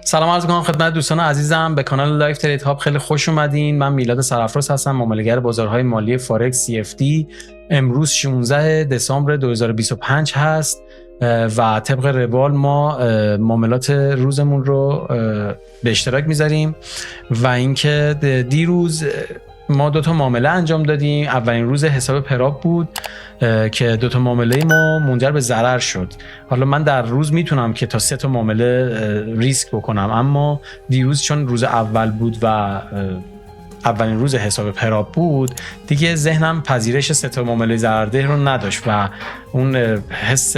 سلام عرض می‌کنم خدمت دوستان عزیزم به کانال لایف ترید هاب. خیلی خوش اومدین. من میلاد سرافراز هستم، معامله‌گر بازارهای مالی فارکس CFD. امروز 16 دسامبر 2025 هست و طبق روال ما معاملات روزمون رو به اشتراک میذاریم و اینکه دیروز ما 2 تا معامله انجام دادیم. اولین روز حساب پراب بود که 2 تا معامله ما منجر به ضرر شد. حالا من در روز میتونم که تا 3 تا معامله ریسک بکنم، اما دیروز چون روز اول بود و اولین روز حساب پراب بود دیگه ذهنم پذیرش 3 تا معامله ضررده رو نداشت و اون حس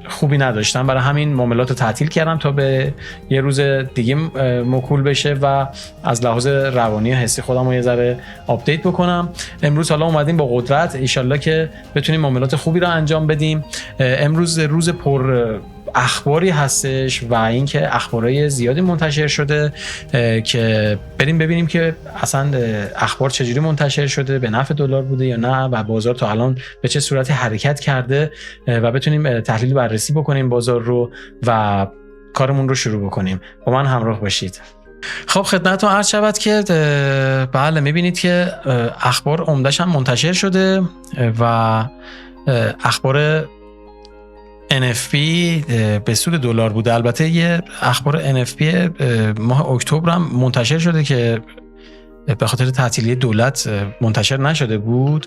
خوبی نداشتم. برای همین معاملات رو تعطیل کردم تا به یه روز دیگه موکول بشه و از لحاظ روانی و حسی خودم رو یه ذره آپدیت بکنم. امروز حالا اومدیم با قدرت، انشالله که بتونیم معاملات خوبی رو انجام بدیم. امروز روز پر اخباری هستش و اینکه اخبارای زیادی منتشر شده که بریم ببینیم که اصلا اخبار چجوری منتشر شده، به نفع دلار بوده یا نه و بازار تا الان به چه صورتی حرکت کرده و بتونیم تحلیل بررسی بکنیم بازار رو و کارمون رو شروع بکنیم. با من همراه باشید. خب خدمتتون عرض شود که بله میبینید که اخبار عمده‌اش هم منتشر شده و اخبار NFP به سود دلار بوده. البته یه اخبار NFP ماه اکتبر هم منتشر شده که به خاطر تعطیلی دولت منتشر نشده بود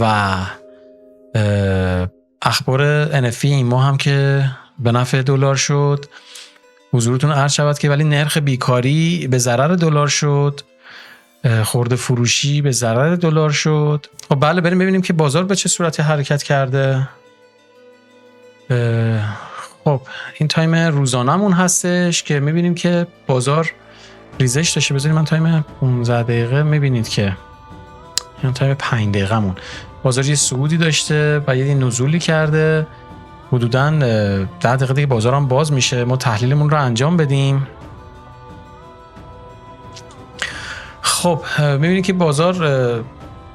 و اخبار NFP این ماه هم که به نفع دلار شد. حضورتون عرض شود که ولی نرخ بیکاری به ضرر دلار شد، خرده فروشی به ضرر دلار شد. خب بله بریم ببینیم که بازار به چه صورتی حرکت کرده. خب این تایم روزانمون هستش که میبینیم که بازار ریزش داشته. بذاریم من تایم 15 دقیقه میبینید که این تایم 5 دقیقه مون بازار یه صعودی داشته و یه نزولی کرده. حدوداً 10 دقیقه دیگه بازار هم باز میشه، ما تحلیلمون رو انجام بدیم. خب میبینید که بازار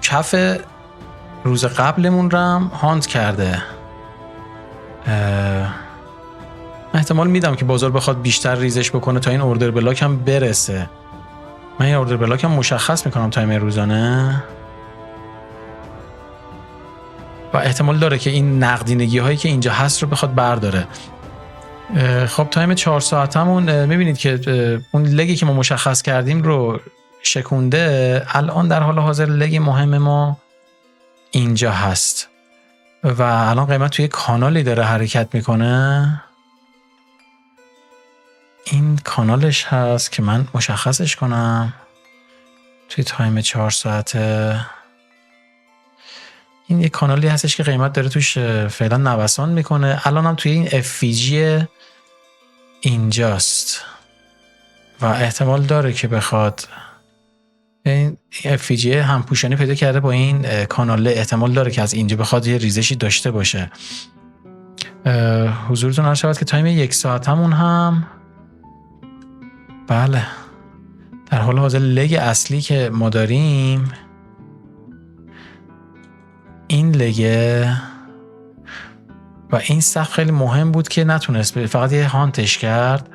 کف روز قبلمون رو هم هانت کرده. احتمال میدم که بازار بخواد بیشتر ریزش بکنه تا این اوردر بلاک هم برسه. من این اوردر بلاک هم مشخص میکنم تایم روزانه و احتمال داره که این نقدینگی هایی که اینجا هست رو بخواد برداره. خب تایم 4 ساعتمون میبینید که اون لگی که ما مشخص کردیم رو شکونده. الان در حال حاضر لگ مهم ما اینجا هست و الان قیمت توی کانالی داره حرکت میکنه. این کانالش هست که من مشخصش کنم توی تایم 4 ساعته. این یک کانالی هستش که قیمت داره توش فعلا نوسان میکنه. الان هم توی این FVG اینجاست و احتمال داره که بخواد این FVG هم پوشانی پیدا کرده با این کانال. احتمال داره که از اینجا بخواد یه ریزشی داشته باشه. حضورتون عرض شود که تایم 1 ساعتمون هم بله در حال حاضر لگ اصلی که ما داریم این لگه و این سقف خیلی مهم بود که نتونست، فقط یه هانتش کرد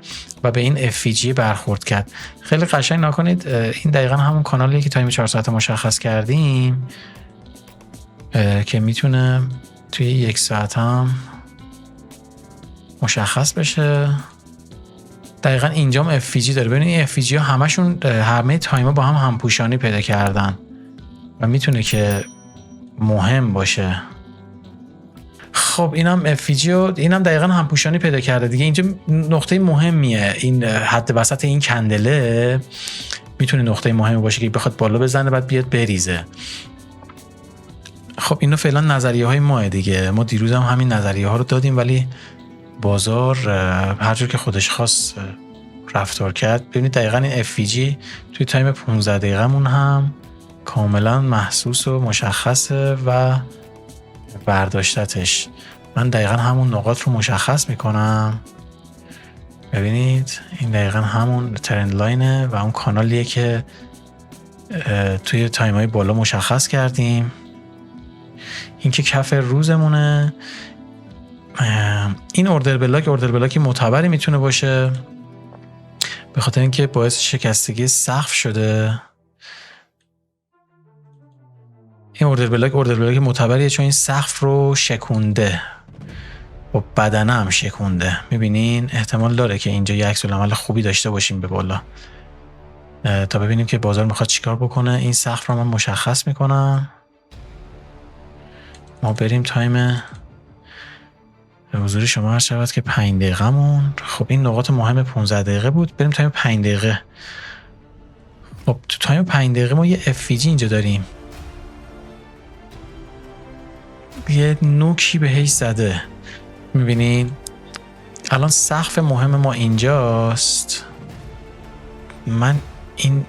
و به این FVG برخورد کرد. خیلی قشنگ نکنید، این دقیقا همون کانالیه که تایم 4 ساعت مشخص کردیم که میتونه توی 1 ساعت هم مشخص بشه. دقیقا اینجام FVG داره. ببینید این FVG ها همشون همه تایما با هم همپوشانی پیدا کردن و میتونه که مهم باشه. خب اینم FVG و اینم دقیقاً همپوشانی پیدا کرده دیگه. اینجا نقطه مهمیه، این حد وسط این کندله میتونه نقطه مهمی باشه که بخواد بالا بزنه بعد بیاد بریزه. خب اینو فعلا نظریه های ماه دیگه. ما دیروز هم همین نظریه ها رو دادیم ولی بازار هر جور که خودش خواست رفتار کرد. ببینید دقیقاً این FVG توی تایم 15 دقیقه مون هم کاملا محسوس و مشخصه و برداشتتش. من دقیقا همون نقاط رو مشخص میکنم. ببینید این دقیقا همون ترند لاینه و اون کانالیه که توی تایم های بالا مشخص کردیم. این که کف روزمونه. این اوردر بلاک معتبری میتونه باشه به خاطر اینکه باعث شکستگی سقف شده. این اوردر بلاک معتبریه چون این سقف رو شکونده و بدنه هم شکونده. میبینین احتمال داره که اینجا یک عکس العمل خوبی داشته باشیم به بالا. تا ببینیم که بازار میخواد چیکار بکنه. این سقف رو من مشخص میکنم. ما بریم تایم به حضور شما هر شود که 5 دقیقه مون. خب این نقاط مهم 15 دقیقه بود. بریم تایم 5 دقیقه. خب تو تایم 5 دقیقه ما یه FVG اینجا داریم. یه نوکی بهش زده. میبینین الان سقف مهم ما اینجاست. من این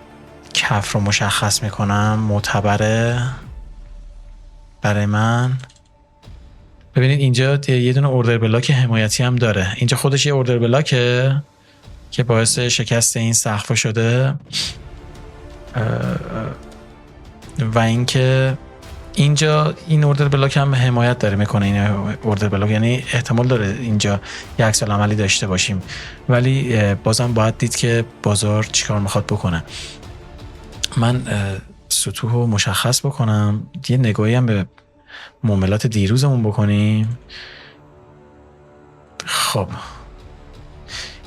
کف رو مشخص میکنم معتبره برای من. ببینید اینجا یه دونه اوردر بلاک حمایتی هم داره. اینجا خودش یه اوردر بلاکه که باعث شکست این سقف شده و اینکه اینجا این اوردر بلاک هم حمایت داره میکنه. این اوردر بلاک یعنی احتمال داره اینجا یک عکس العملی داشته باشیم، ولی بازم باید دید که بازار چیکار میخواد بکنه. من سطوح رو مشخص بکنم، یه نگاهی هم به معاملات دیروزمون بکنیم. خب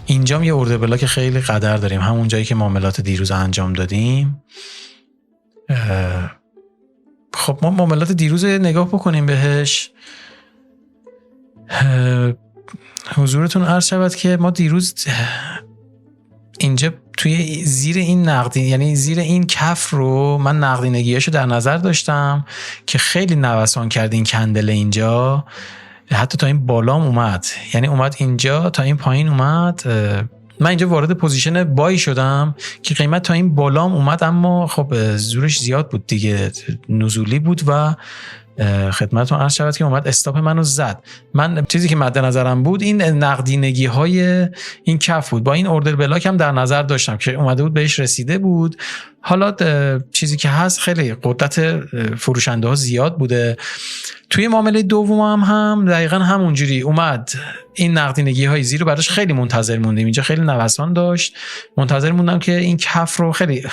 اینجا یه اوردر بلاک خیلی قدر داریم، همون جایی که معاملات دیروز انجام دادیم. خب ما معاملات دیروز نگاه بکنیم بهش. حضورتون عرض شود که ما دیروز اینجا توی زیر این نقدی، یعنی زیر این کف رو من نقدینگیاشو در نظر داشتم که خیلی نوسان کرد این کندل اینجا، حتی تا این بالام اومد، یعنی اومد اینجا تا این پایین اومد. من اینجا وارد پوزیشن بای شدم که قیمت تا این بالام اومد، اما خب زورش زیاد بود دیگه، نزولی بود و خدمتتون عرض شود که اومد استاپ منو زد. من چیزی که مد نظرم بود این نقدینگی های این کف بود. با این اوردر بلاک هم در نظر داشتم که اومده بود بهش رسیده بود. حالا چیزی که هست خیلی قدرت فروشنده ها زیاد بوده. توی معامله دوم هم دقیقاً همونجوری اومد این نقدینگی های زیر رو براش خیلی منتظر موندیم. اینجا خیلی نوسان داشت، منتظر موندم که این کف رو خیلی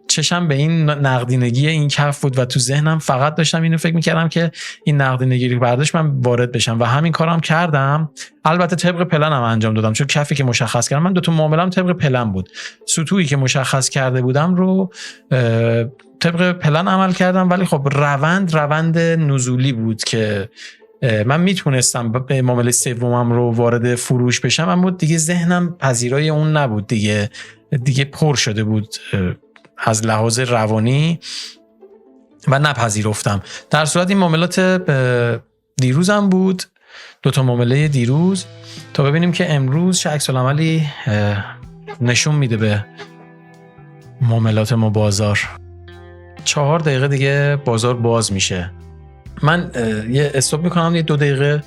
چشم به این نقدینگی این کف بود و تو ذهنم فقط داشتم اینو فکر میکردم که این نقدینگی رو برداشت من وارد بشم و همین کارم کردم. البته طبق پلنم انجام دادم، چون کفی که مشخص کردم من دو تا معامله‌ام طبق پلن بود. سطوحی که مشخص کرده بودم رو طبق پلن عمل کردم، ولی خب روند نزولی بود که من میتونستم به معامله سومم رو وارد فروش بشم، اما دیگه ذهنم پذیرای اون نبود، دیگه پر شده بود از لحاظ روانی و نپذیرفتم. در صورت این معاملات دیروزم بود، دوتا معامله دیروز، تا ببینیم که امروز چه عکس العملی نشون میده به معاملات ما بازار. 4 دقیقه دیگه بازار باز میشه. من یه استاپ میکنم، یه 2 دقیقه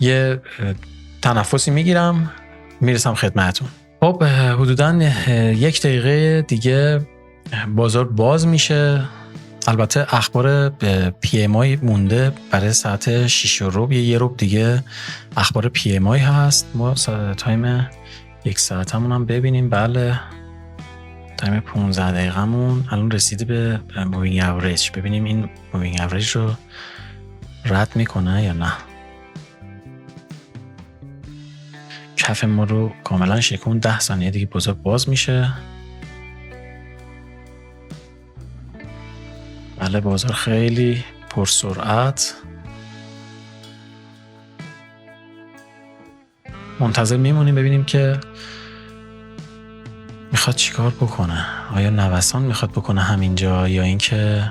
یه تنفسی میگیرم، میرسم خدمتون. خب حدوداً 1 دقیقه دیگه بازار باز میشه. البته اخبار PMI مونده برای ساعت 6 و ربع، یه ربع دیگه اخبار PMI هست. ما تایم 1 ساعتمون هم ببینیم. بله تایم 15 دقیقمون الان رسیده به مووینگ اوریج. ببینیم این مووینگ اوریج رو رد میکنه یا نه. کف ما رو کاملا شکون. 10 ثانیه دیگه بازار باز میشه. بله بازار خیلی پرسرعت. منتظر میمونیم ببینیم که میخواد چیکار بکنه. آیا نوسان میخواد بکنه همینجا، یا اینکه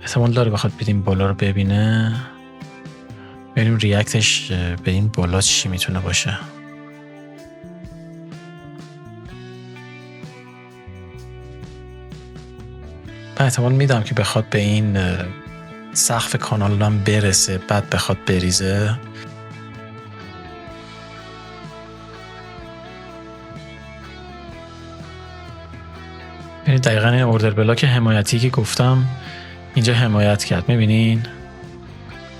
احتمال داره بخواد بریم بالا رو ببینه. ببینیم ریاکتش به این بالا چی میتونه باشه. من احتمال میدم که بخواد به این سقف کانال هم برسه، بعد بخواد بریزه. یعنی دقیقاً اوردر بلاک حمایتی که گفتم اینجا حمایت کرد، میبینین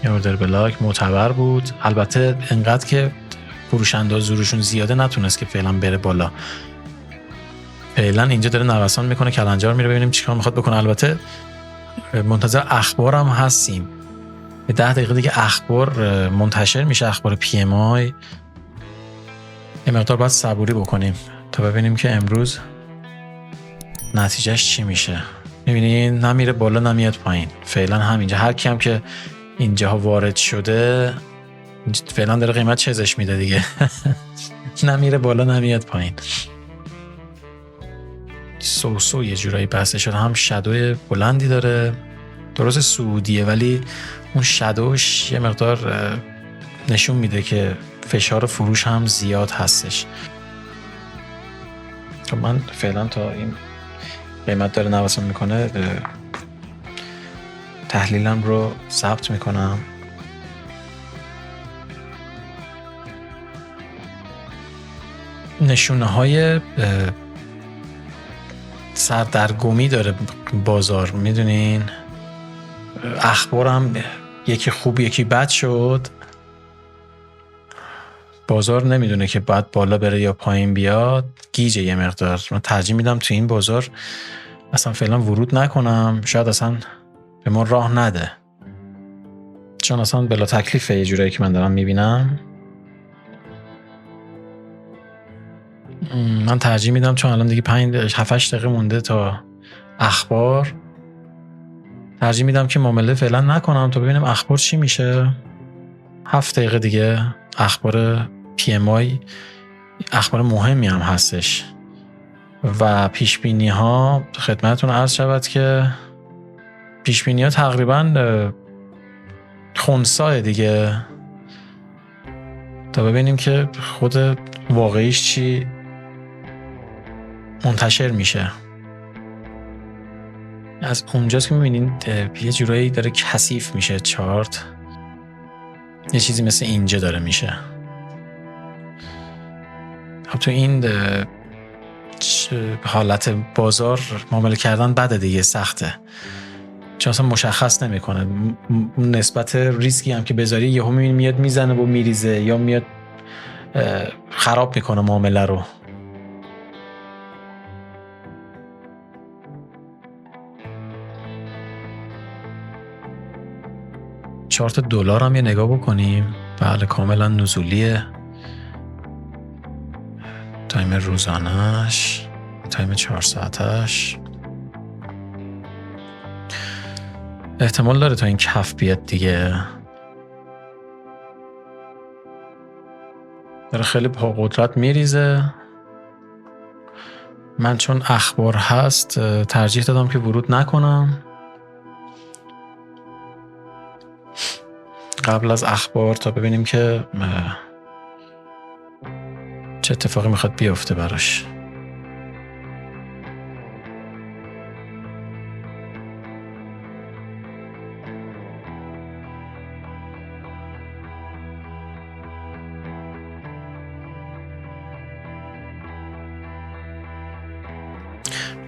یه اوردر بلاک معتبر بود. البته انقدر که فروش انداز زورشون زیاده نتونست که فعلا بره بالا. فعلا اینجا داره نوسان میکنه، کلنجار میره ببینیم چیکار میخواد بکنه. البته منتظر اخبار هم هستیم، 10 دقیقه دیگه اخبار منتشر میشه، اخبار پی ام آی. یه مقدار باید صبوری بکنیم تا ببینیم که امروز نتیجهش چی میشه. میبینین نمیره بالا نمیاد پایین. فعلا همینجا هر کی هم که اینجاها وارد شده فعلا داره قیمت چزش میده دیگه. نمیره بالا نمیاد پایین. سو یه جورایی بسته شده، هم شادوی بلندی داره، درست سعودیه ولی اون شادوش یه مقدار نشون میده که فشار فروش هم زیاد هستش. خب من فعلا تا این قیمت داره نوسان میکنه تحلیلم رو ثبت میکنم. نشونه های سردرگمی داره بازار، میدونین اخبارم یکی خوب یکی بد شد. بازار نمیدونه که باید بالا بره یا پایین بیاد، گیجه یه مقدار. من ترجیح میدم تو این بازار اصلا فعلا ورود نکنم، شاید اصلا به ما راه نده، چون اصلا بلا تکلیفه یه جورایی که من دارم میبینم. من ترجیح میدم چون الان دیگه 7-8 دقیقه مونده تا اخبار، ترجیح میدم که معامله فعلا نکنم تا ببینیم اخبار چی میشه. 7 دقیقه دیگه اخبار PMI، اخبار مهمی هم هستش و پیشبینی ها خدمتتون عرض شود که پیشبینی ها تقریبا خنثی دیگه، تا ببینیم که خود واقعیش چی منتشر میشه. از اونجاست که میبینین یه جورایی داره کثیف میشه چارت، یه چیزی مثل اینجا داره میشه. خب تو این حالت بازار معامله کردن بده دیگه، سخته، چون اصلا مشخص نمیکنه نسبت ریسکی هم که بذاری یهو میبینی میاد میزنه و میریزه یا میاد خراب میکنه معامله رو. چارت دلار هم یه نگاه بکنیم. بله کاملا نزولیه، تایم روزانش، تایم 4 ساعتش. احتمال داره تا این کف بیاد دیگه، داره خیلی با قدرت میریزه. من چون اخبار هست ترجیح دادم که ورود نکنم قبل از اخبار تا ببینیم که چه اتفاقی میخواد بیفته براش.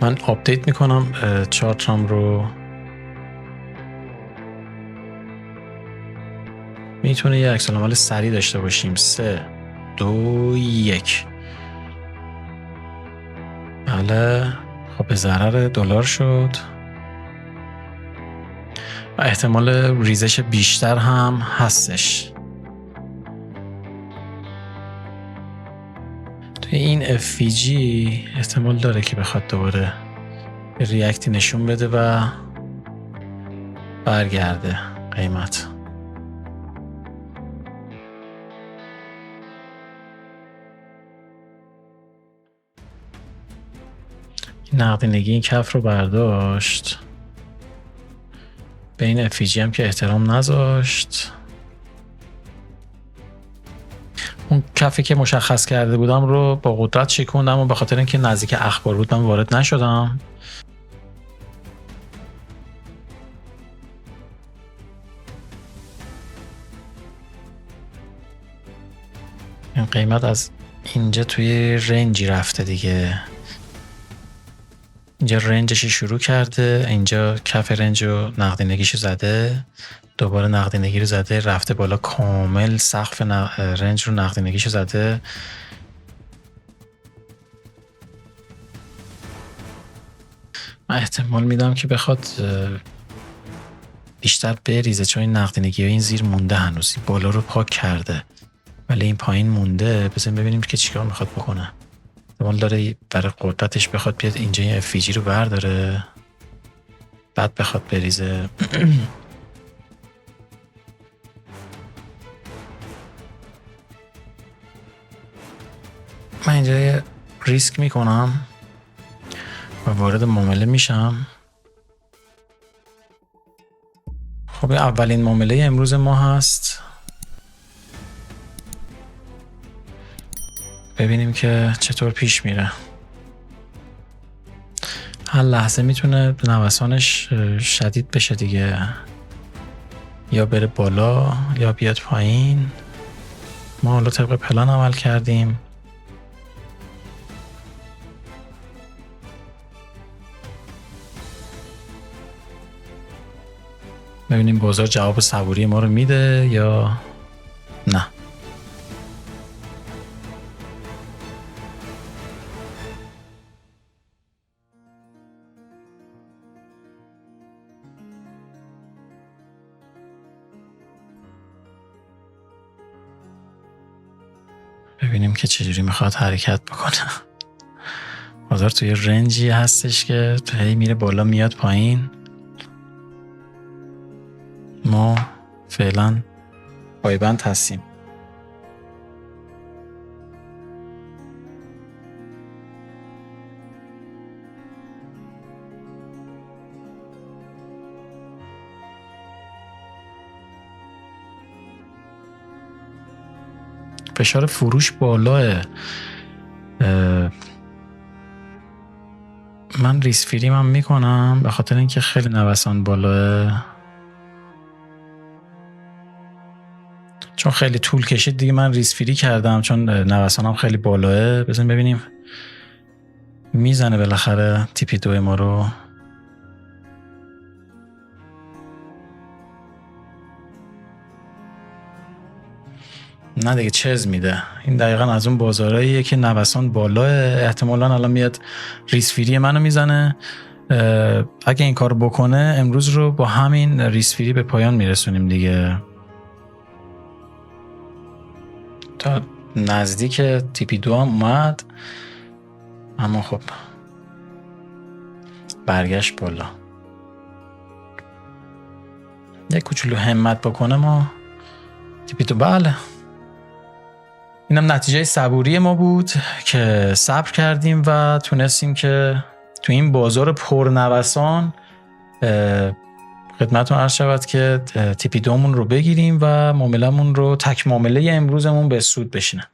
من آپدیت میکنم چارتم رو، میتونه یه عکس العمل سریع داشته باشیم. 3 2 1. بله خب به ضرر دلار شد و احتمال ریزش بیشتر هم هستش. توی این FVG احتمال داره که بخواد دوباره ریاکتی نشون بده و برگرده قیمت. نقدینگی این کف رو برداشت، به این FVG هم که احترام نذاشت. اون کفی که مشخص کرده بودم رو با قدرت شکوندم و به خاطر اینکه نزدیک اخبار بود من وارد نشدم. این قیمت از اینجا توی رنجی رفته دیگه، اینجا رنجش شروع کرده، اینجا کف رنج رو نقدینگیشو زده، دوباره نقدینگی رو زده، رفته بالا کامل سقف رنج رو نقدینگیشو زده. من احتمال میدم که بخواد بیشتر بریزه، چون این نقدینگی ها این زیر مونده، هنوز این بالا رو پاک کرده ولی این پایین مونده. بزنیم ببینیم که چیکار میخواد بکنه. احتمال داره برای قدرتش بخواد بیاد اینجا این FVG رو برداره بعد بخواد بریزه. من اینجا یه ریسک میکنم و وارد معامله میشم. خب اولین معامله امروز ما هست، ببینیم که چطور پیش میره. هر لحظه میتونه نوسانش شدید بشه دیگه، یا بره بالا یا بیاد پایین. ما حالا طبق پلان عمل کردیم. ببینیم بازار جواب صبوری ما رو میده یا نه. ببینیم که چجوری میخواد حرکت بکنه. بازار توی رنجی هستش که هی میره بالا میاد پایین. ما فعلا پایبند هستیم. فشار فروش بالاه. من ریس فری من میکنم به خاطر اینکه خیلی نوسان بالاه، چون خیلی طول کشید دیگه. من ریس فری کردم چون نوسانم خیلی بالاه. بزنیم ببینیم میزنه بالاخره تیپی 2 ما رو. نه دیگه چز میده. این دقیقا از اون بازاراییه که نوسان بالاه، احتمالاً الان میاد ریس فری منو میزنه. اگه این کار بکنه امروز رو با همین ریس فری به پایان میرسونیم دیگه، تا نزدیک تیپی 2 هم اومد. اما خب برگشت بالا. یک کوچولو همت بکنه ما تیپی 2. بله اینم نتیجه صبوری ما بود که صبر کردیم و تونستیم که تو این بازار پرنوسان خدمتتون عرض شود که تیپی 2 مون رو بگیریم و معامله‌مون رو تک معامله امروزمون به سود بشینه.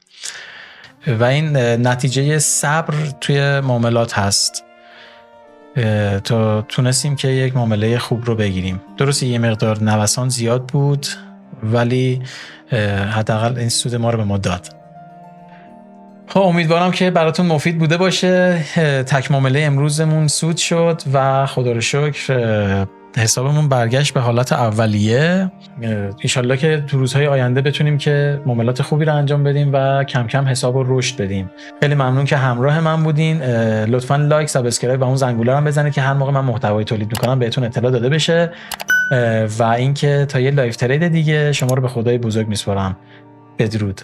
و این نتیجه صبر توی معاملات هست تا تونستیم که یک معامله خوب رو بگیریم. درسته یه مقدار نوسان زیاد بود ولی حداقل این سود ما رو به ما داد. خب امیدوارم که براتون مفید بوده باشه. تک معامله امروزمون سود شد و خدا رو شکر حسابمون برگشت به حالت اولیه. انشالله که تو روزهای آینده بتونیم که معاملات خوبی رو انجام بدیم و کم کم حساب رو رشد بدیم. خیلی ممنون که همراه من بودین. لطفاً لایک، سابسکرایب و اون زنگوله رو هم بزنید که هر موقع من محتوای تولید میکنم بهتون اطلاع داده بشه. و اینکه تا یه لایو ترید دیگه شما رو به خدای بزرگ میسپارم. بدرود.